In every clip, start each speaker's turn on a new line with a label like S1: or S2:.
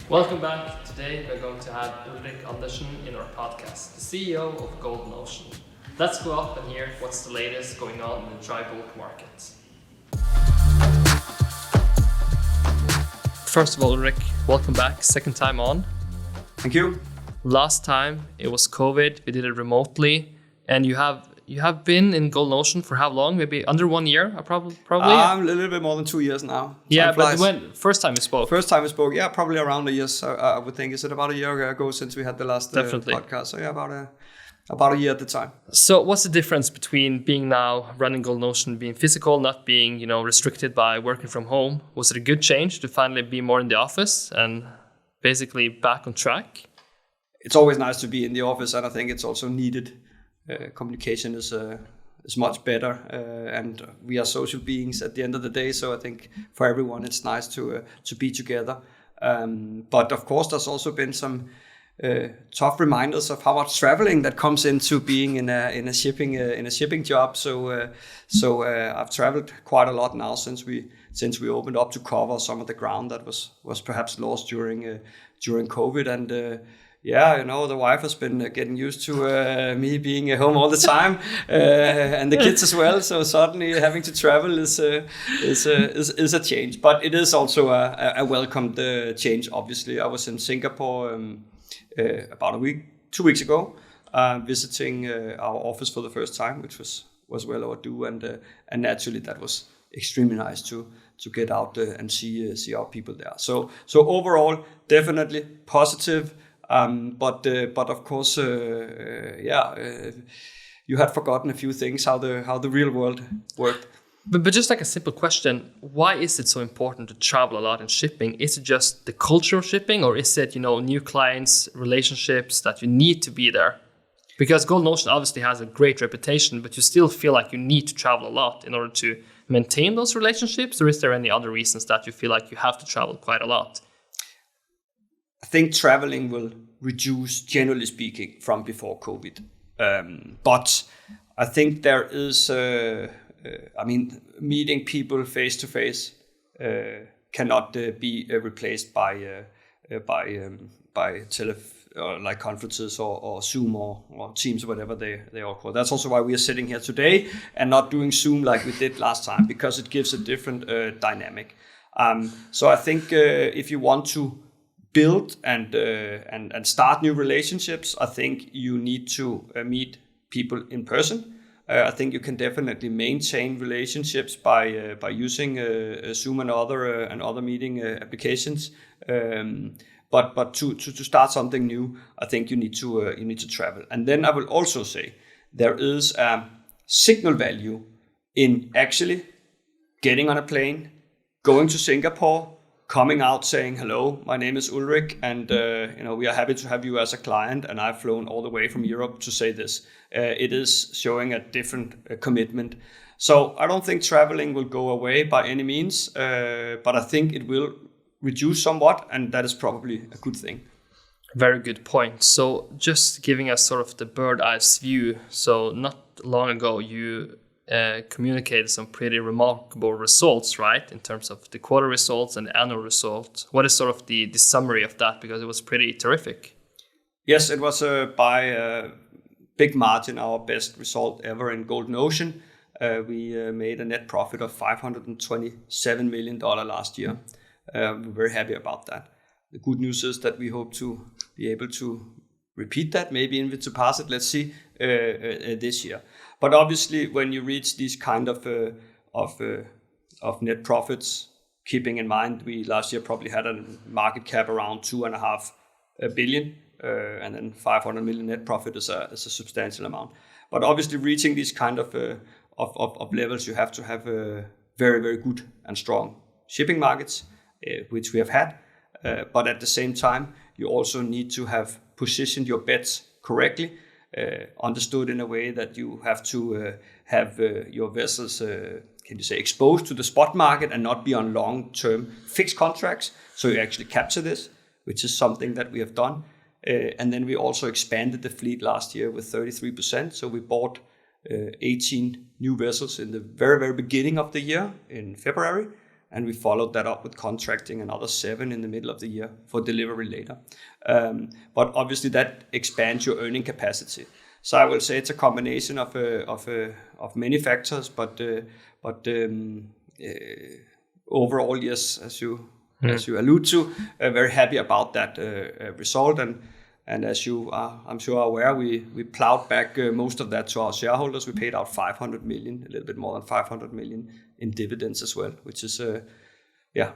S1: Welcome back. Today we're going to have Ulrik Andersen in our podcast, the CEO of Golden Ocean. Let's go up and hear what's the latest going on in the dry bulk market. First of all, Ulrik, welcome back. Second time on.
S2: Thank you.
S1: Last time it was COVID. We did it remotely, and you have been in Golden Ocean for how long? Maybe under 1 year, probably.
S2: A little bit more than 2 years now.
S1: Yeah, but when first time we spoke?
S2: Yeah, probably around a year. So I would think, is it about a year ago since we had the last podcast? So yeah, about a year at the time.
S1: So what's the difference between being now running Golden Ocean, being physical, not being restricted by working from home? Was it a good change to finally be more in the office and basically back on track?
S2: It's always nice to be in the office, and I think it's also needed. Communication is much better, and we are social beings at the end of the day. So I think for everyone, it's nice to be together. But of course, there's also been some tough reminders of how much traveling that comes into being in a shipping job. So I've traveled quite a lot now since we opened up to cover some of the ground that was perhaps lost during COVID. And the wife has been getting used to me being at home all the time, and the kids as well. So suddenly having to travel is a change, but it is also a welcomed change. Obviously, I was in Singapore about 2 weeks ago, visiting our office for the first time, which was well overdue, and naturally that was extremely nice to get out and see our people there. So overall, definitely positive. But of course, you had forgotten a few things, how the real world worked.
S1: But just like a simple question, why is it so important to travel a lot in shipping? Is it just the culture of shipping, or is it new clients, relationships that you need to be there? Because Golden Ocean obviously has a great reputation, but you still feel like you need to travel a lot in order to maintain those relationships, or is there any other reasons that you feel like you have to travel quite a lot?
S2: I think traveling will reduce, generally speaking, from before COVID. But I think there is, meeting people face to face cannot be replaced by like conferences or Zoom or Teams or whatever they all call. That's also why we are sitting here today and not doing Zoom like we did last time, because it gives a different dynamic. So I think if you want to build and start new relationships, I think you need to meet people in person. I think you can definitely maintain relationships by using Zoom and other meeting applications. But to start something new, I think you need to travel. And then I will also say there is a signal value in actually getting on a plane, going to Singapore, coming out saying, hello, my name is Ulrik, and we are happy to have you as a client, and I've flown all the way from Europe to say this. It is showing a different commitment. So I don't think traveling will go away by any means, but I think it will reduce somewhat, and that is probably a good thing.
S1: Very good point. So just giving us sort of the bird eyes view. So not long ago, you communicated some pretty remarkable results, right? In terms of the quarter results and the annual results. What is sort of the summary of that? Because it was pretty terrific.
S2: Yes, it was by a big margin our best result ever in Golden Ocean. We made a net profit of $527 million last year. We're very happy about that. The good news is that we hope to be able to repeat that, maybe even to pass it. Let's see this year. But obviously, when you reach these kind of net profits, keeping in mind we last year probably had a market cap around 2.5 billion, and then 500 million net profit is a substantial amount. But obviously, reaching these kind of levels, you have to have very, very good and strong shipping markets, which we have had. But at the same time, you also need to have positioned your bets correctly. Understood in a way that you have to have your vessels, exposed to the spot market and not be on long-term fixed contracts. So you actually capture this, which is something that we have done. And then we also expanded the fleet last year with 33%. So we bought 18 new vessels in the very, very beginning of the year in February. and we followed that up with contracting another 7 in the middle of the year for delivery later. But obviously that expands your earning capacity. So I will say it's a combination of many factors, but overall, yes, as you allude to, very happy about that result. And as you are, I'm sure, are aware, we plowed back most of that to our shareholders. We paid out 500 million, a little bit more than 500 million in dividends as well, which is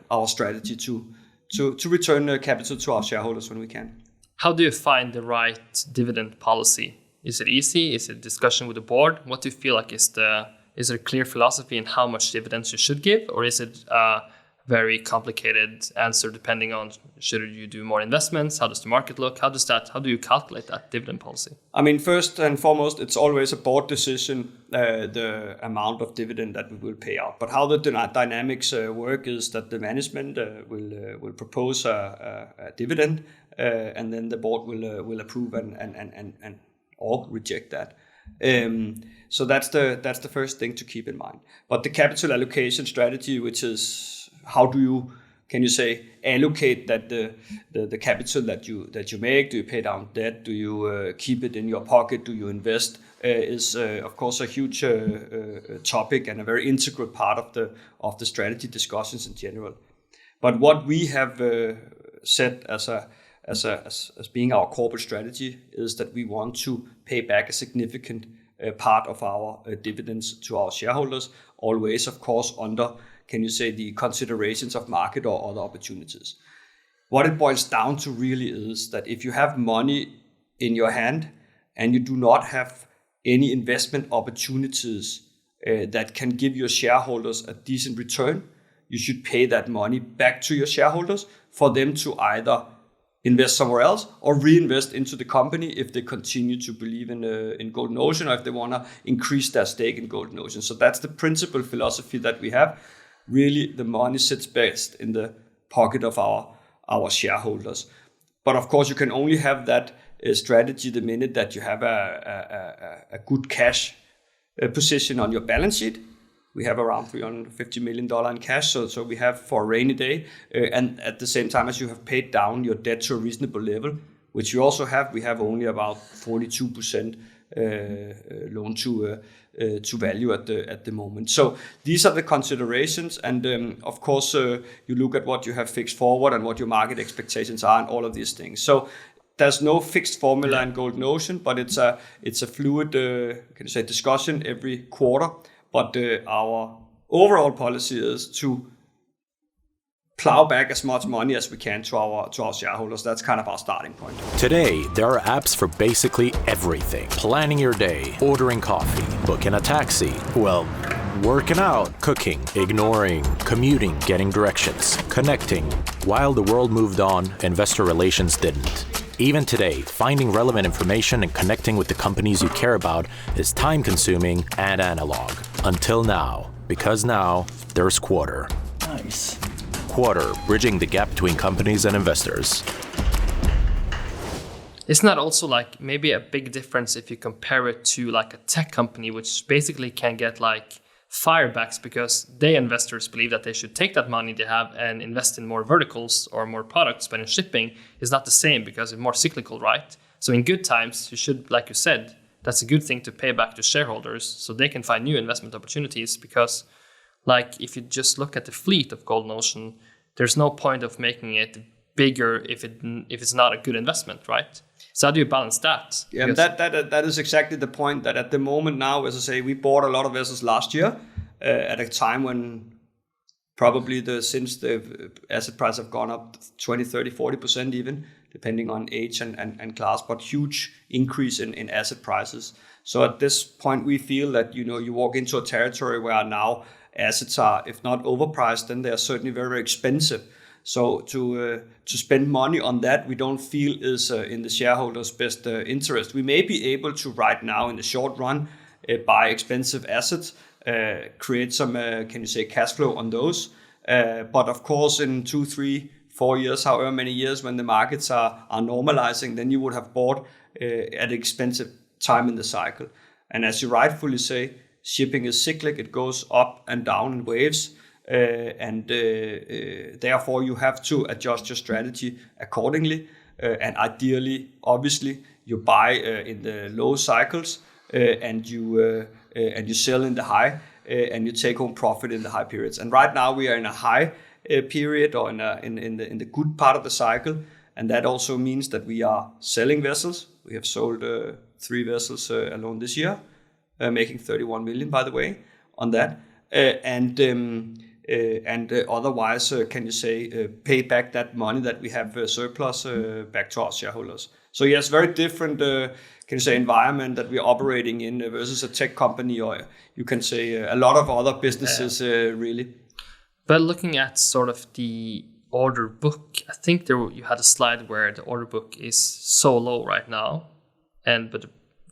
S2: our strategy to return capital to our shareholders when we can.
S1: How do you find the right dividend policy? Is it easy? Is it discussion with the board? What do you feel like is there a clear philosophy in how much dividends you should give, or is it very complicated answer depending on should you do more investments? How does the market look? How do you calculate that dividend policy?
S2: I mean, first and foremost, it's always a board decision, the amount of dividend that we will pay out. But how the dynamics work is that the management will propose a dividend, and then the board will approve and or reject that. So that's the first thing to keep in mind. But the capital allocation strategy, which is how do you, can you say, allocate that the capital that you make? Do you pay down debt? Do you keep it in your pocket? Do you invest? Is of course a huge topic and a very integral part of the strategy discussions in general. But what we have set as being our corporate strategy is that we want to pay back a significant part of our dividends to our shareholders, always, of course, under, can you say, the considerations of market or other opportunities. What it boils down to really is that if you have money in your hand and you do not have any investment opportunities that can give your shareholders a decent return, you should pay that money back to your shareholders for them to either invest somewhere else or reinvest into the company if they continue to believe in Golden Ocean, or if they want to increase their stake in Golden Ocean. So that's the principal philosophy that we have. Really, the money sits best in the pocket of our shareholders. But of course, you can only have that strategy the minute that you have a good cash position on your balance sheet. We have around $350 million in cash, so we have for a rainy day. And at the same time as you have paid down your debt to a reasonable level, which you also have, we have only about 42% loan to value at the moment. So these are the considerations, and of course you look at what you have fixed forward and what your market expectations are, and all of these things. So there's no fixed formula in Golden Ocean, but it's a fluid, can you say, discussion every quarter. But our overall policy is to plow back as much money as we can to our shareholders. That's kind of our starting point.
S3: Today, there are apps for basically everything. Planning your day, ordering coffee, booking a taxi, well, working out, cooking, ignoring, commuting, getting directions, connecting. While the world moved on, investor relations didn't. Even today, finding relevant information and connecting with the companies you care about is time-consuming and analog. Until now. Because now, there's Quarter.
S4: Nice.
S3: Quarter, bridging the gap between companies and investors.
S1: Isn't that also like maybe a big difference if you compare it to like a tech company, which basically can get like firebacks because they investors believe that they should take that money they have and invest in more verticals or more products, but in shipping is not the same because it's more cyclical, right? So in good times, you should, like you said, that's a good thing to pay back to shareholders so they can find new investment opportunities, because like if you just look at the fleet of Golden Ocean, there's no point of making it bigger if it's not a good investment, right? So how do you balance that?
S2: Yeah, that is exactly the point, that at the moment now, as I say, we bought a lot of vessels last year at a time when probably since the asset price have gone up 20, 30, 40% even, depending on age and class, but huge increase in asset prices. So at this point, we feel that, you walk into a territory where now assets are, if not overpriced, then they are certainly very, very expensive. So to spend money on that, we don't feel is in the shareholders' best interest. We may be able to right now in the short run buy expensive assets, create some, can you say, cash flow on those. But of course, in 2, 3, 4 years, however many years, when the markets are normalizing, then you would have bought at expensive time in the cycle. And as you rightfully say, shipping is cyclic. It goes up and down in waves. therefore you have to adjust your strategy accordingly. And ideally, obviously, you buy in the low cycles and you sell in the high, and you take home profit in the high periods. And right now we are in a high period, or in the good part of the cycle, and that also means that we are selling vessels. We have sold 3 vessels alone this year, making 31 million, by the way, on that. Otherwise, can you say, pay back that money that we have surplus back to our shareholders. So yes, very different, can you say, environment that we're operating in versus a tech company, or you can say a lot of other businesses, really.
S1: But looking at sort of the order book, I think you had a slide where the order book is so low right now, but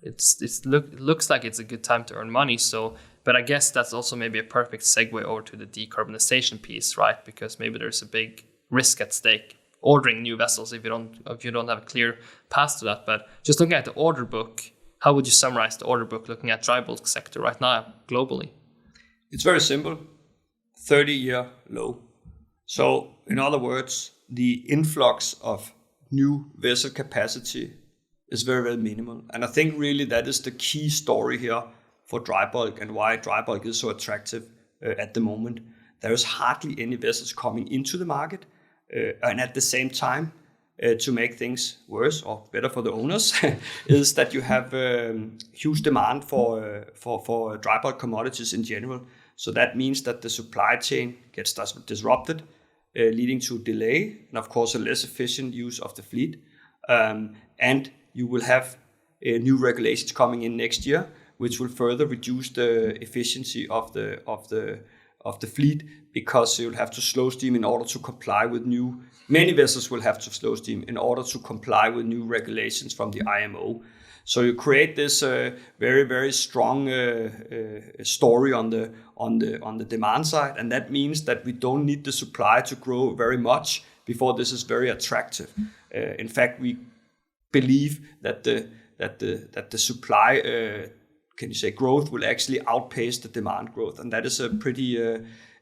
S1: it looks like it's a good time to earn money. So, but I guess that's also maybe a perfect segue over to the decarbonization piece, right? Because maybe there's a big risk at stake ordering new vessels if you don't have a clear path to that. But just looking at the order book, how would you summarize the order book looking at dry bulk sector right now globally?
S2: It's very simple. 30-year low. So in other words, the influx of new vessel capacity is very, very minimal. And I think really that is the key story here for dry bulk, and why dry bulk is so attractive at the moment. There is hardly any vessels coming into the market. And at the same time, to make things worse or better for the owners, is that you have huge demand for dry bulk commodities in general. So that means that the supply chain gets disrupted, leading to delay and of course a less efficient use of the fleet. And you will have new regulations coming in next year, which will further reduce the efficiency of the fleet, because you'll have to slow steam in order to comply with many vessels will have to slow steam in order to comply with new regulations from the IMO. So you create this very, very strong story on the demand side, and that means that we don't need the supply to grow very much before this is very attractive. In fact, we believe that the supply can you say growth will actually outpace the demand growth, and that is a pretty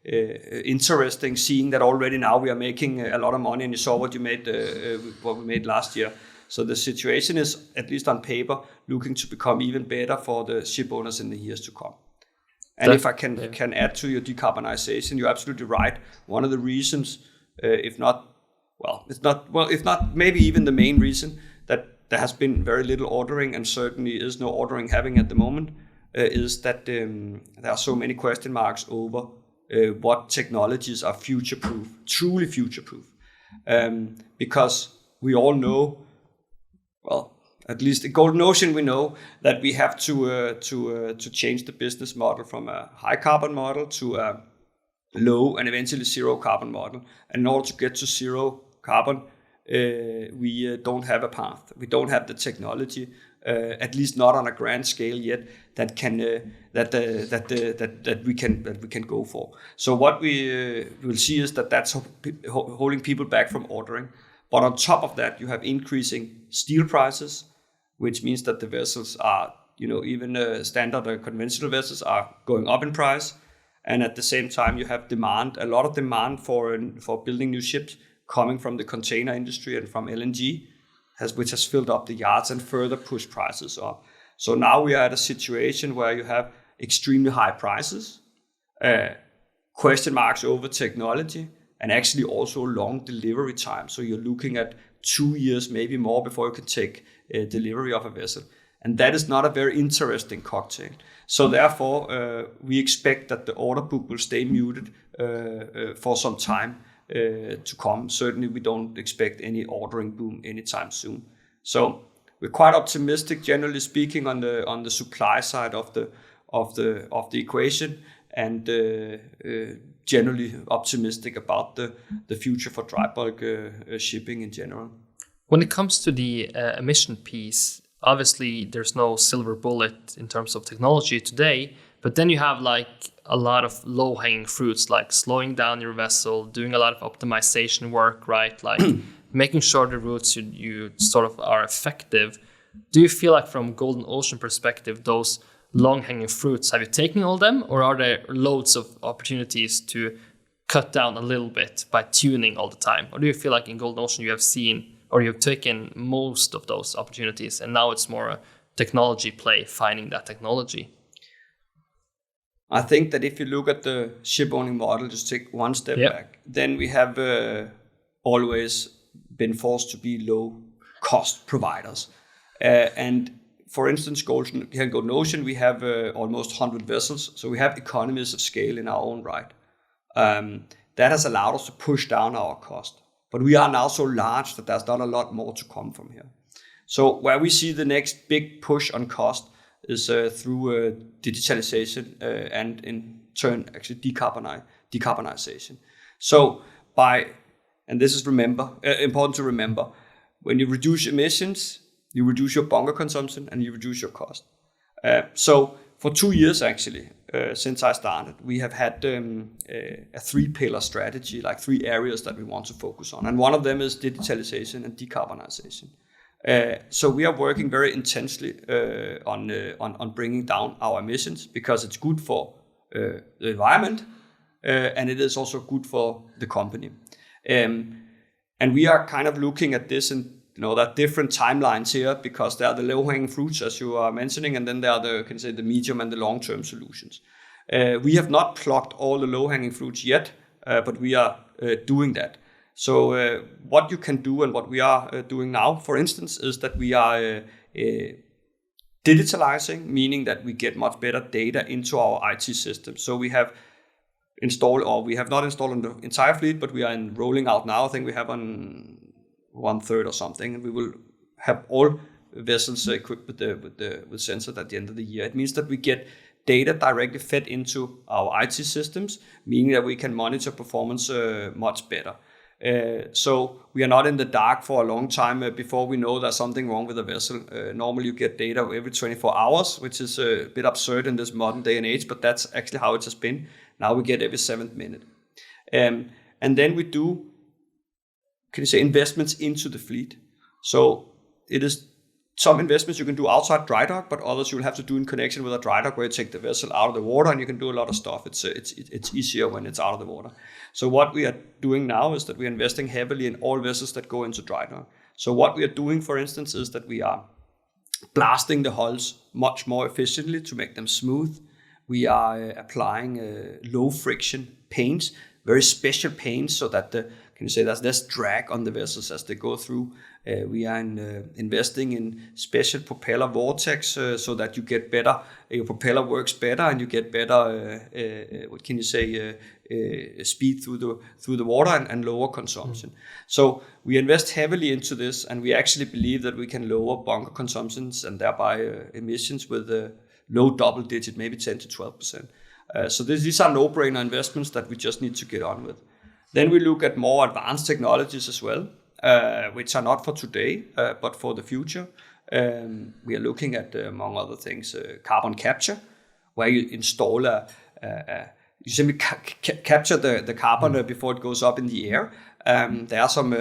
S2: interesting, seeing that already now we are making a lot of money, and you saw what we made last year. So the situation is, at least on paper, looking to become even better for the ship owners in the years to come. And if I can add to your decarbonization, you're absolutely right. One of the reasons, if not maybe even the main reason that there has been very little ordering, and certainly is no ordering having at the moment, is that there are so many question marks over what technologies are future-proof, truly future-proof. Because we all know, well, at least the Golden Ocean, we know that we have to change the business model from a high carbon model to a low and eventually zero carbon model. And in order to get to zero carbon, we don't have a path. We don't have the technology, at least not on a grand scale yet, that we can go for. So what we will see is that's holding people back from ordering. But on top of that, you have increasing steel prices, which means that the vessels are, even standard or conventional vessels are going up in price. And at the same time, you have a lot of demand for building new ships coming from the container industry and from LNG, which has filled up the yards and further pushed prices up. So now we are at a situation where you have extremely high prices, question marks over technology, and actually also long delivery time. So you're looking at 2 years, maybe more, before you can take delivery of a vessel. And that is not a very interesting cocktail. So therefore, we expect that the order book will stay muted for some time to come. Certainly, we don't expect any ordering boom anytime soon. So we're quite optimistic, generally speaking, on the supply side of the equation, and generally optimistic about the future for dry bulk shipping in general.
S1: When it comes to the emission piece, obviously there's no silver bullet in terms of technology today, but then you have like a lot of low-hanging fruits, like slowing down your vessel, doing a lot of optimization work, right? Like making sure the routes you sort of are effective. Do you feel like from Golden Ocean perspective, those long-hanging fruits, have you taken all them, or are there loads of opportunities to cut down a little bit by tuning all the time? Or do you feel like in Golden Ocean you have seen, or you've taken most of those opportunities, and now it's more a technology play, finding that technology?
S2: I think that if you look at the ship owning model, just take one step back, then we have always been forced to be low cost providers. And for instance, here in Golden Ocean, we have almost 100 vessels. So we have economies of scale in our own right. That has allowed us to push down our cost. But we are now so large that there's not a lot more to come from here. So where we see the next big push on cost is through digitalization and in turn actually decarbonization. So and this is important to remember, when you reduce emissions, you reduce your bunker consumption and you reduce your cost. So for 2 years actually, since I started, we have had a 3-pillar strategy, like 3 areas that we want to focus on. And one of them is digitalization and decarbonization. So we are working very intensely on bringing down our emissions, because it's good for the environment and it is also good for the company. And we are kind of looking at this, and there are different timelines here, because there are the low-hanging fruits, as you are mentioning, and then there are the medium and the long-term solutions. We have not plucked all the low-hanging fruits yet, but we are doing that. So what you can do and what we are doing now, for instance, is that we are digitalizing, meaning that we get much better data into our IT system. So we have not installed on the entire fleet, but we are rolling out now. I think we have on 1/3 or something, and we will have all vessels equipped with sensors at the end of the year. It means that we get data directly fed into our IT systems, meaning that we can monitor performance much better. So we are not in the dark for a long time before we know there's something wrong with a vessel. Normally you get data every 24 hours, which is a bit absurd in this modern day and age, but that's actually how it has been. Now we get every 7th minute. And then we do, investments into the fleet. So it is some investments you can do outside dry dock, but others you will have to do in connection with a dry dock, where you take the vessel out of the water and you can do a lot of stuff. It's easier when it's out of the water. So what we are doing now is that we are investing heavily in all vessels that go into dry dock. So what we are doing, for instance, is that we are blasting the hulls much more efficiently to make them smooth. We are applying low friction paints, very special paints, so that there's less drag on the vessels as they go through. We are investing in special propeller vortex, so that you get better, your propeller works better, and you get better, speed through the water and lower consumption. So we invest heavily into this, and we actually believe that we can lower bunker consumptions and thereby emissions with low double digit, maybe 10 to 12%. So these are no-brainer investments that we just need to get on with. Then we look at more advanced technologies as well, which are not for today, but for the future. We are looking at, among other things, carbon capture, where you install you simply capture the carbon before it goes up in the air. There are some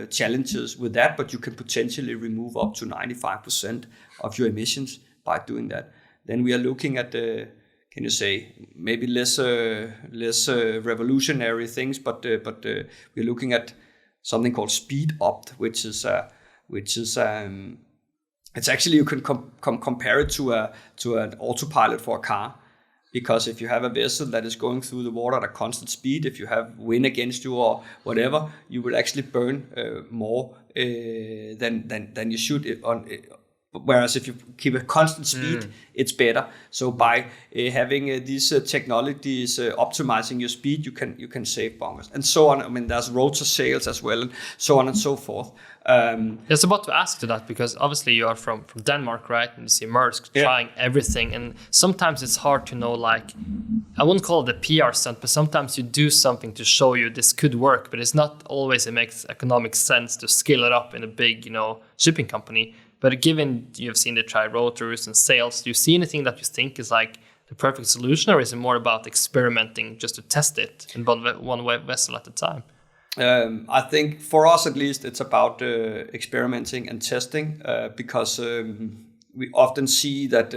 S2: challenges with that, but you can potentially remove up to 95% of your emissions by doing that. Then we are looking at maybe less revolutionary things, but we're looking at something called speed opt, which is it's actually, you can compare it to an autopilot for a car, because if you have a vessel that is going through the water at a constant speed, if you have wind against you or whatever, you will actually burn more than you should on. Whereas if you keep a constant speed, it's better. So by having these technologies optimizing your speed, you can save bunkers and so on. I mean, there's rotor sails as well, and so on and so forth.
S1: I was about to ask to that, because obviously you are from Denmark, right? And you see Maersk trying everything, and sometimes it's hard to know. Like, I wouldn't call it a PR stunt, but sometimes you do something to show you this could work, but it's not always it makes economic sense to scale it up in a big, shipping company. But given you've seen the try rotors and sails, do you see anything that you think is like the perfect solution, or is it more about experimenting just to test it in one vessel at a time?
S2: I think for us at least, it's about experimenting and testing, because we often see that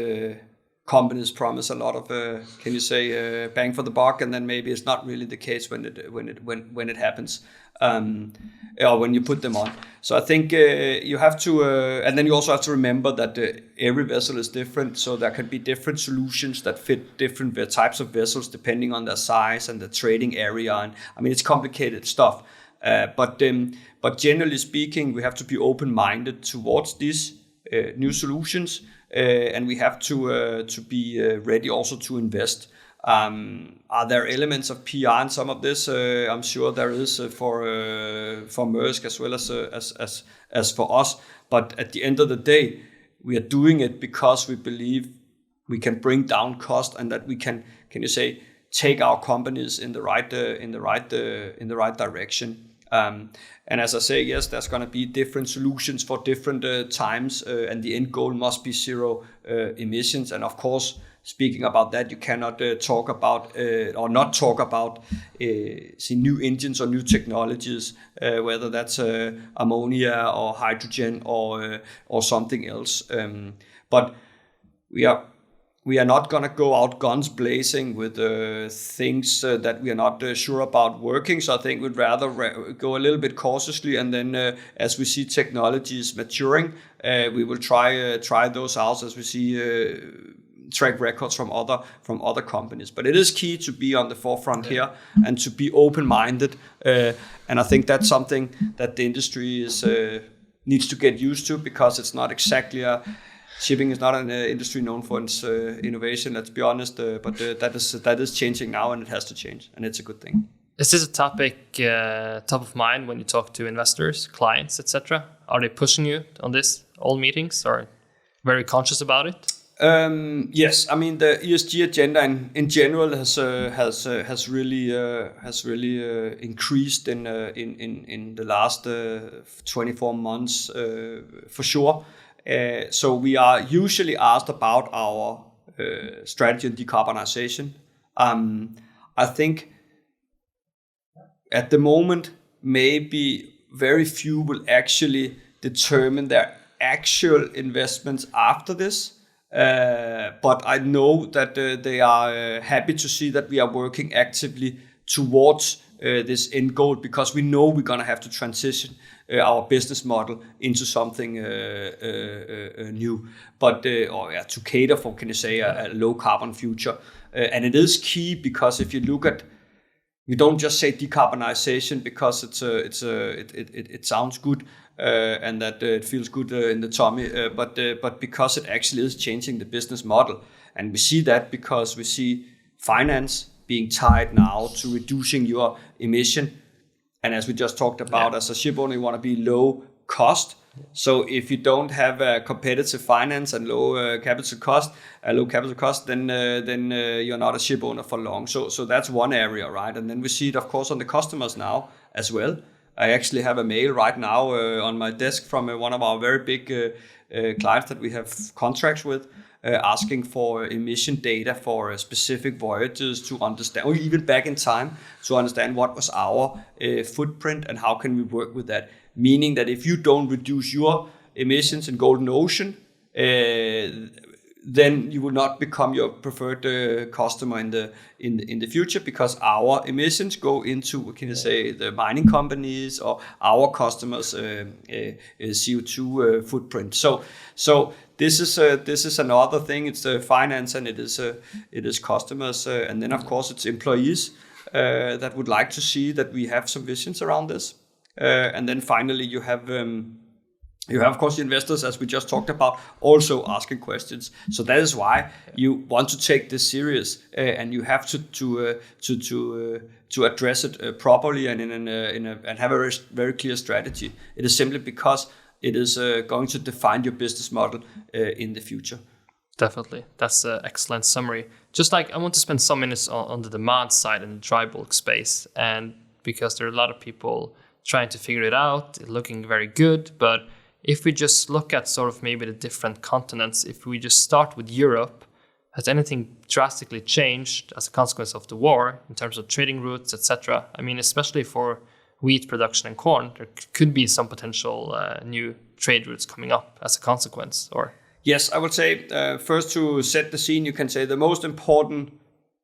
S2: companies promise a lot of bang for the buck, and then maybe it's not really the case when it happens, or when you put them on. So I think you have to, and then you also have to remember that every vessel is different, so there can be different solutions that fit different types of vessels depending on their size and the trading area. And I mean, it's complicated stuff, but generally speaking, we have to be open-minded towards these new solutions. And we have to be ready also to invest. Are there elements of PR in some of this? I'm sure there is for Maersk as well as for us. But at the end of the day, we are doing it because we believe we can bring down cost, and that we can take our companies in the right direction. And as I say, yes, there's going to be different solutions for different times, and the end goal must be zero emissions. And of course, speaking about that, you cannot talk about new engines or new technologies, whether that's ammonia or hydrogen or something else. But we are not going to go out guns blazing with things that we are not sure about working. So I think we'd rather go a little bit cautiously, and then as we see technologies maturing, we will try those out as we see track records from other companies. But it is key to be on the forefront here and to be open-minded. And I think that's something that the industry needs to get used to, because it's not exactly shipping is not an industry known for its innovation, let's be honest, but that is changing now, and it has to change, and it's a good thing.
S1: Is this a topic top of mind when you talk to investors, clients, etc.? Are they pushing you on this, all meetings, or very conscious about it?
S2: Yes, I mean the ESG agenda in general has really increased in the last 24 months for sure. So we are usually asked about our strategy and decarbonization. I think at the moment, maybe very few will actually determine their actual investments after this. But I know that they are happy to see that we are working actively towards this end goal, because we know we're going to have to transition our business model into something new, but to cater for, a low carbon future. And it is key, because if you look at, we don't just say decarbonization because it sounds good and that it feels good in the tummy, but because it actually is changing the business model. And we see that because we see finance being tied now to reducing your emission. And as we just talked about, as a ship owner, you want to be low cost. So if you don't have a competitive finance and low capital cost, then you're not a ship owner for long. So that's one area, right? And then we see it, of course, on the customers now as well. I actually have a mail right now on my desk from one of our very big clients that we have contracts with, asking for emission data for specific voyages to understand, or even back in time, to understand what was our footprint and how can we work with that. Meaning that if you don't reduce your emissions in Golden Ocean, then you will not become your preferred customer in the future, because our emissions go into, the mining companies or our customers' CO2 footprint. So this is another thing. It's the finance, and it is customers, and then of course it's employees that would like to see that we have some visions around this. And then finally, you have, of course, the investors, as we just talked about, also asking questions. So that is why you want to take this serious, and you have to address it properly and and have a very, very clear strategy. It is simply because it is going to define your business model in the future.
S1: Definitely. That's an excellent summary. Just like I want to spend some minutes on the demand side in the dry bulk space, and because there are a lot of people trying to figure it out, looking very good. But if we just look at sort of maybe the different continents, if we just start with Europe, has anything drastically changed as a consequence of the war in terms of trading routes, etc.? I mean, especially for wheat production and corn, there could be some potential new trade routes coming up as a consequence, or?
S2: Yes, I would say first to set the scene, you can say the most important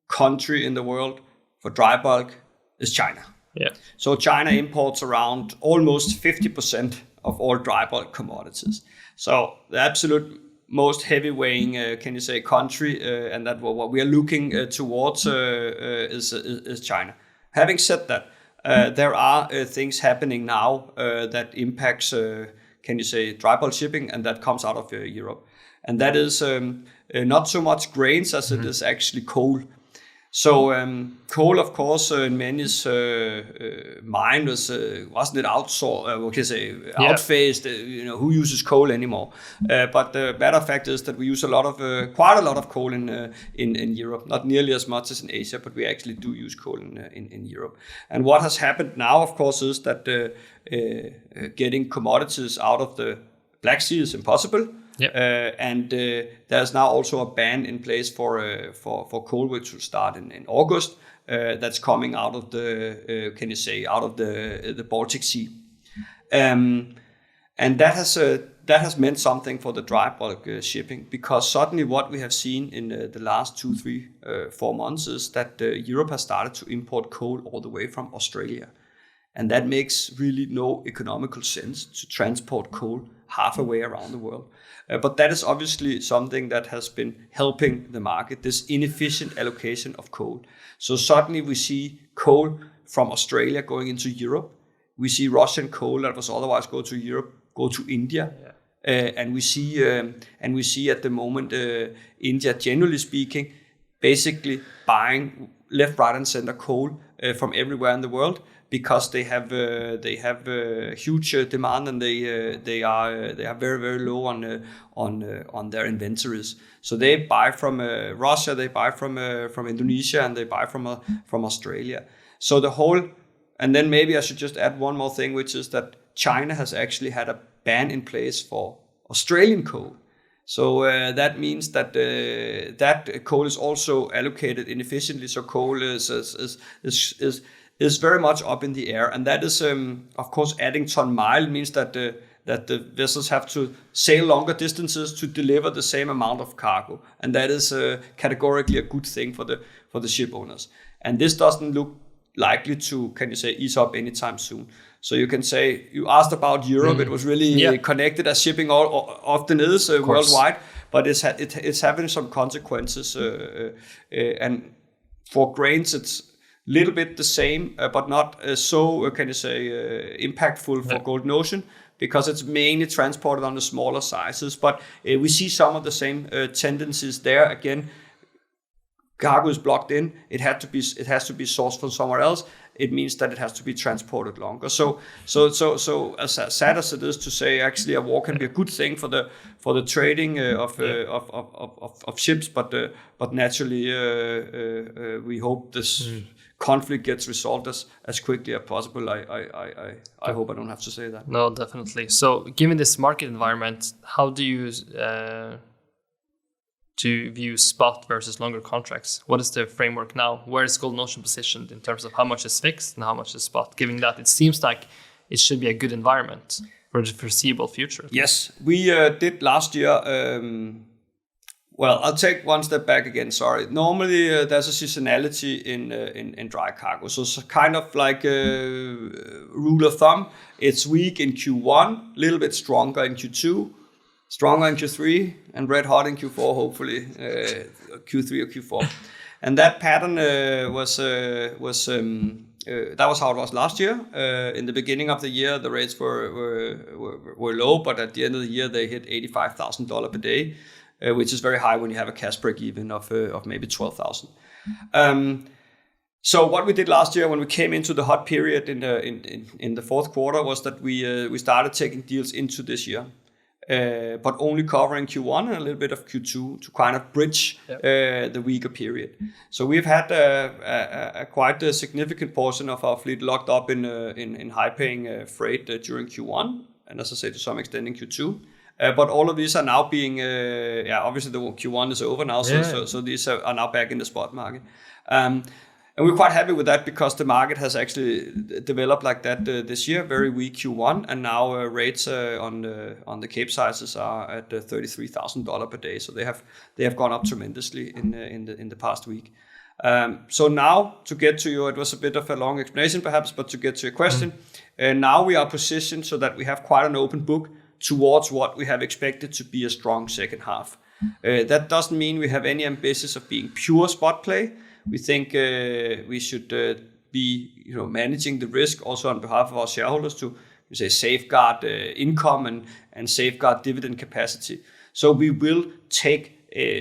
S2: country in the world for dry bulk is China.
S1: Yeah.
S2: So China imports around almost 50% of all dry bulk commodities. So the absolute most heavy weighing, can you say, country, and that what we are looking towards is China. Having said that, there are things happening now that impacts, can you say, dry bulk shipping, and that comes out of Europe. And that is not so much grains as it is actually coal. So coal, of course, in many's mind wasn't it outphased? Who uses coal anymore? But the matter of fact is that we use quite a lot of coal in Europe. Not nearly as much as in Asia, but we actually do use coal in Europe. And what has happened now, of course, is that getting commodities out of the Black Sea is impossible.
S1: Yep.
S2: And there's now also a ban in place for coal, which will start in August. That's coming out of the the Baltic Sea, and that has meant something for the dry bulk shipping, because suddenly what we have seen in the last 2, 3, 4 months is that Europe has started to import coal all the way from Australia, and that makes really no economical sense to transport coal half a way around the world. But that is obviously something that has been helping the market, this inefficient allocation of coal. So suddenly we see coal from Australia going into Europe. We see Russian coal that was otherwise go to Europe go to India. Yeah. And we see at the moment India, generally speaking, basically buying left, right, and center coal from everywhere in the world, because they have huge demand, and they are very, very low on their inventories. So they buy from Russia, they buy from Indonesia, and they buy from Australia. So and then maybe I should just add one more thing, which is that China has actually had a ban in place for Australian coal. So that means that that coal is also allocated inefficiently. So coal is very much up in the air, and that is, of course, adding ton mile. It means that the vessels have to sail longer distances to deliver the same amount of cargo, and that is categorically a good thing for the ship owners. And this doesn't look likely to, can you say, ease up anytime soon. So you can say, you asked about Europe. It was really connected, as shipping often is worldwide, but it's having some consequences. And for grains, it's little bit the same, but not so, can you say, impactful for Golden Ocean, because it's mainly transported on the smaller sizes. But we see some of the same tendencies there. Again, cargo is blocked in. It has to be sourced from somewhere else. It means that it has to be transported longer. So as sad as it is to say, actually a war can be a good thing for the trading of ships, but naturally we hope this conflict gets resolved as quickly as possible. I hope I don't have to say that.
S1: No, definitely. So given this market environment, how do you view spot versus longer contracts? What is the framework now? Where is Golden Ocean positioned in terms of how much is fixed and how much is spot, given that it seems like it should be a good environment for the foreseeable future?
S2: Yes, we did last year. Well, I'll take one step back again. Sorry. Normally, there's a seasonality in dry cargo. So it's kind of like a rule of thumb. It's weak in Q1, a little bit stronger in Q2, stronger in Q3, and red hot in Q4. Hopefully, Q3 or Q4. And that pattern was how it was last year. In the beginning of the year, the rates were low, but at the end of the year, they hit $85,000 per day. Which is very high when you have a cash break even of maybe 12,000. So what we did last year when we came into the hot period in the fourth quarter was that we started taking deals into this year, but only covering Q1 and a little bit of Q2 to kind of bridge the weaker period. So we've had a quite a significant portion of our fleet locked up in high-paying freight during Q1, and as I say, to some extent in Q2. But all of these are now being, obviously the Q1 is over now, so these are now back in the spot market. And we're quite happy with that because the market has actually developed like that this year. Very weak Q1, and now rates on the Cape sizes are at $33,000 per day. So they have gone up tremendously in the past week. So now to get to you, it was a bit of a long explanation perhaps, but to get to your question, now we are positioned so that we have quite an open book towards what we have expected to be a strong second half. That doesn't mean we have any ambitions of being pure spot play. We think we should be managing the risk also on behalf of our shareholders to safeguard income and safeguard dividend capacity. So we will take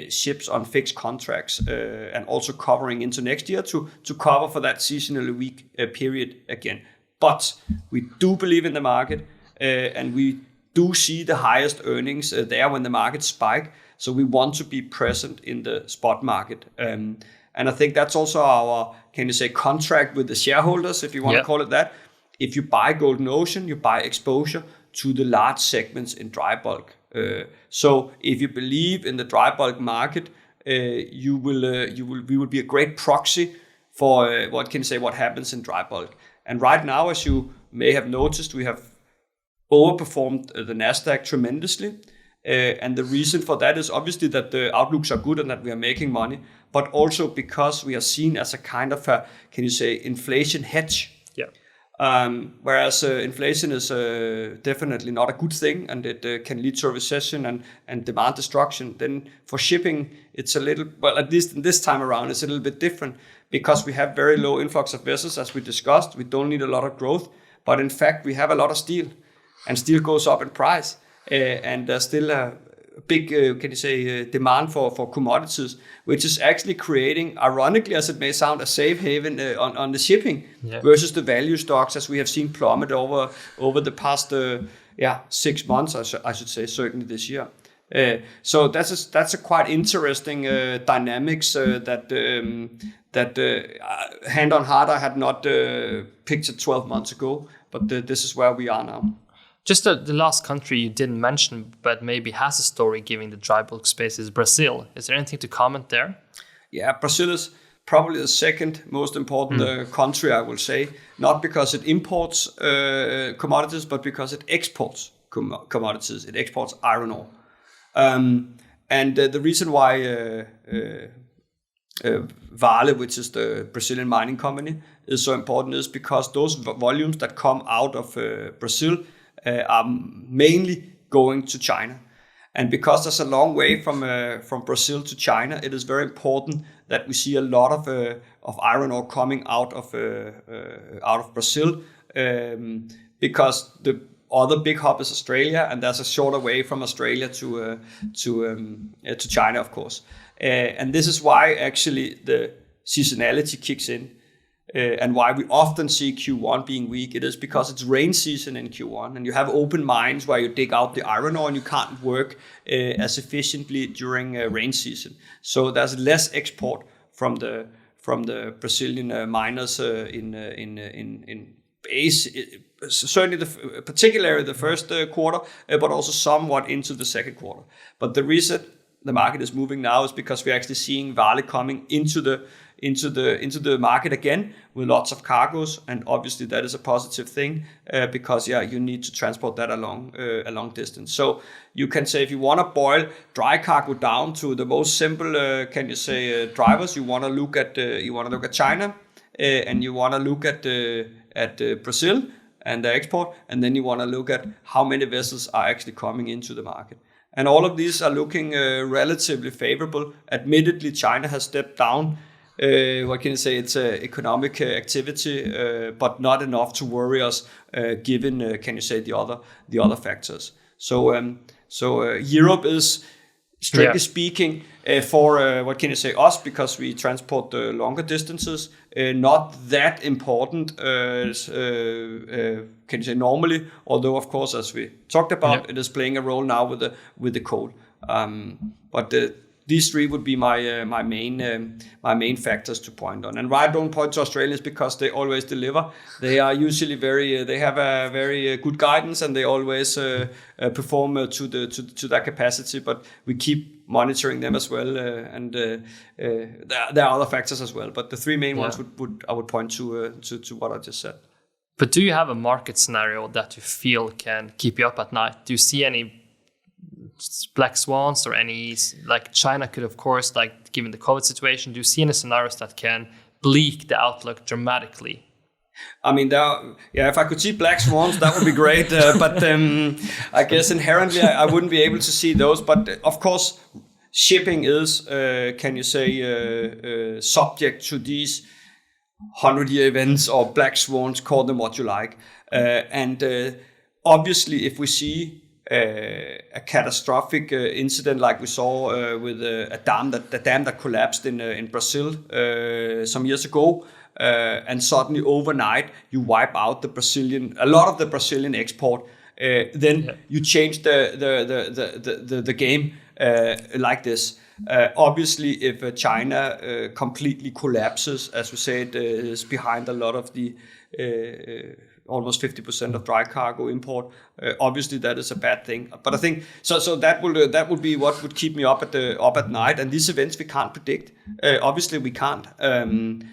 S2: ships on fixed contracts and also covering into next year to cover for that seasonally weak period again. But we do believe in the market and we do see the highest earnings there when the markets spike. So we want to be present in the spot market. And I think that's also our, contract with the shareholders, if you want to call it that. If you buy Golden Ocean, you buy exposure to the large segments in dry bulk. So if you believe in the dry bulk market, we will be a great proxy for what happens in dry bulk. And right now, as you may have noticed, we have overperformed the Nasdaq tremendously. And the reason for that is obviously that the outlooks are good and that we are making money, but also because we are seen as a kind of a, inflation hedge. Whereas inflation is definitely not a good thing, and it can lead to a recession and demand destruction. Then for shipping, it's a little, well, at least in this time around, it's a little bit different because we have very low influx of vessels, as we discussed. We don't need a lot of growth, but in fact, we have a lot of steel, and steel goes up in price. And there's still a big, demand for commodities, which is actually creating, ironically as it may sound, a safe haven on the shipping versus the value stocks, as we have seen plummet over the past 6 months, I should say, certainly this year. So that's a quite interesting dynamics that hand on heart I had not pictured 12 months ago, but this is where we are now.
S1: Just the last country you didn't mention, but maybe has a story giving the dry bulk space is Brazil. Is there anything to comment there?
S2: Yeah, Brazil is probably the second most important country, I will say. Not because it imports commodities, but because it exports commodities. It exports iron ore. And the reason why Vale, which is the Brazilian mining company, is so important is because those volumes that come out of Brazil are mainly going to China. And because there's a long way from Brazil to China, it is very important that we see a lot of iron ore coming out of Brazil, because the other big hub is Australia, and there's a shorter way from Australia to China, of course. And this is why actually the seasonality kicks in. And why we often see Q1 being weak, it is because it's rain season in Q1, and you have open mines where you dig out the iron ore and you can't work as efficiently during rain season. So there's less export from the Brazilian miners certainly particularly the first quarter, but also somewhat into the second quarter. But the reason the market is moving now is because we're actually seeing Vale coming into the market again with lots of cargoes, and obviously that is a positive thing because you need to transport that a long distance. So you can say, if you want to boil dry cargo down to the most simple, drivers, you want to look at China, and you want to look at Brazil and the export, and then you want to look at how many vessels are actually coming into the market. And all of these are looking relatively favorable. Admittedly, China has stepped down. It's economic activity, but not enough to worry us, given the other factors. So Europe is, strictly speaking, for us, because we transport longer distances, not that important normally. Although, of course, as we talked about, it is playing a role now with the coal. But these three would be my main factors to point on. And why I don't point to Australians, because they always deliver. They are usually they have a very good guidance, and they always perform to their capacity. But we keep monitoring them as well, and there are other factors as well. But the three main ones I would point to what I just said.
S1: But do you have a market scenario that you feel can keep you up at night? Do you see any black swans or any, like China could, of course, like given the COVID situation, do you see any scenarios that can bleak the outlook dramatically?
S2: I mean, if I could see black swans, that would be great. But I guess inherently I wouldn't be able to see those. But of course, shipping is, can you say, subject to these 100-year events or black swans, call them what you like. And obviously, if we see a catastrophic incident like we saw with the dam that collapsed in Brazil some years ago, and suddenly overnight you wipe out a lot of the Brazilian export, then you change the game like this. Obviously, if China completely collapses, as we said, is behind a lot of the almost 50% of dry cargo import. Obviously, that is a bad thing. But I think so that would be what would keep me up at night. And these events we can't predict. Obviously, we can't. And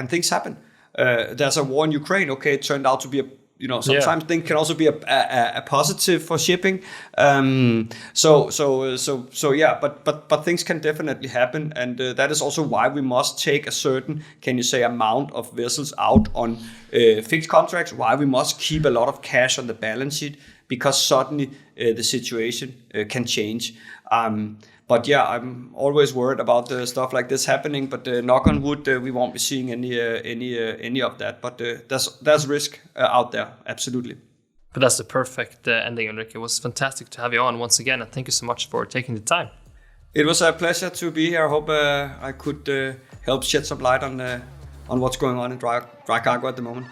S2: things happen. There's a war in Ukraine. Okay, it turned out to be sometimes things can also be a positive for shipping. But things can definitely happen, and that is also why we must take a certain, can you say, amount of vessels out on fixed contracts. Why we must keep a lot of cash on the balance sheet, because suddenly the situation can change. But yeah, I'm always worried about stuff like this happening. But knock on wood, we won't be seeing any of that. But there's risk out there, absolutely.
S1: But that's the perfect ending, Ulrik. It was fantastic to have you on once again, and thank you so much for taking the time.
S2: It was a pleasure to be here. I hope I could help shed some light on what's going on in dry cargo at the moment.